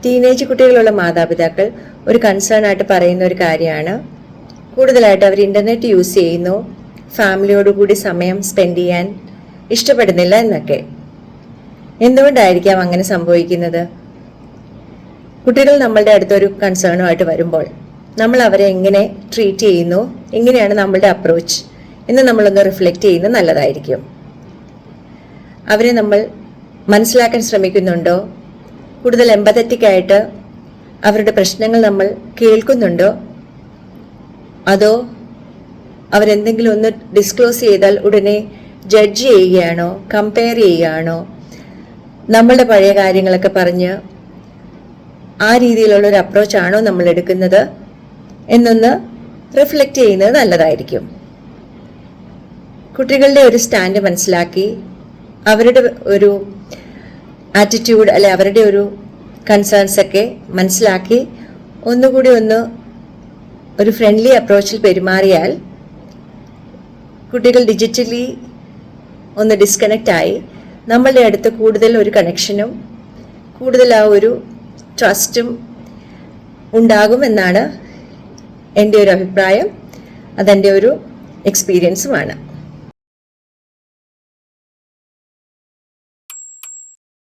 Teenage കുട്ടികളുള്ള മാതാപിതാക്കൾ ഒരു കൺസേൺ ആയിട്ട് പറയുന്ന ഒരു കാര്യമാണ്, കൂടുതലായിട്ട് അവർ ഇൻ്റർനെറ്റ് യൂസ് ചെയ്യുന്നു, ഫാമിലിയോടുകൂടി സമയം സ്പെൻഡ് ചെയ്യാൻ ഇഷ്ടപ്പെടുന്നില്ല എന്നൊക്കെ. എന്തുകൊണ്ടായിരിക്കാം അങ്ങനെ സംഭവിക്കുന്നത്? കുട്ടികൾ നമ്മളുടെ അടുത്തൊരു കൺസേണുമായിട്ട് വരുമ്പോൾ നമ്മൾ അവരെ എങ്ങനെ ട്രീറ്റ് ചെയ്യുന്നു, എങ്ങനെയാണ് നമ്മളുടെ അപ്രോച്ച് എന്ന് നമ്മളൊന്ന് റിഫ്ലക്റ്റ് ചെയ്യുന്നത് നല്ലതായിരിക്കും. അവരെ നമ്മൾ മനസ്സിലാക്കാൻ ശ്രമിക്കുന്നുണ്ടോ? കൂടുതൽ എമ്പത്തറ്റിക് ആയിട്ട് അവരുടെ പ്രശ്നങ്ങൾ നമ്മൾ കേൾക്കുന്നുണ്ടോ? അതോ അവരെന്തെങ്കിലും ഒന്ന് ഡിസ്ക്ലോസ് ചെയ്താൽ ഉടനെ ജഡ്ജ് ചെയ്യുകയാണോ, കമ്പയർ ചെയ്യുകയാണോ, നമ്മളുടെ പഴയ കാര്യങ്ങളൊക്കെ പറഞ്ഞ് ആ രീതിയിലുള്ള ഒരു അപ്രോച്ചാണോ നമ്മൾ എടുക്കുന്നത് എന്നൊന്ന് റിഫ്ലക്റ്റ് ചെയ്യുന്നത് നല്ലതായിരിക്കും. കുട്ടികളുടെ ഒരു സ്റ്റാൻഡ് മനസ്സിലാക്കി അവരുടെ ഒരു ആറ്റിറ്റ്യൂഡ് അല്ലെ അവരുടെ ഒരു കൺസേൺസ് ഒക്കെ മനസ്സിലാക്കി ഒന്നുകൂടി ഒരു ഫ്രണ്ട്ലി അപ്രോച്ചിൽ പെരുമാറിയാൽ കുട്ടികൾ ഡിജിറ്റലി ഒന്ന് ഡിസ്കണക്റ്റ് ആയി നമ്മളുടെ അടുത്ത് കൂടുതൽ ഒരു കണക്ഷനും കൂടുതൽ ആ ഒരു ട്രസ്റ്റും ഉണ്ടാകുമെന്നാണ് എൻ്റെ ഒരു അഭിപ്രായം. അതെൻ്റെ ഒരു എക്സ്പീരിയൻസുമാണ്.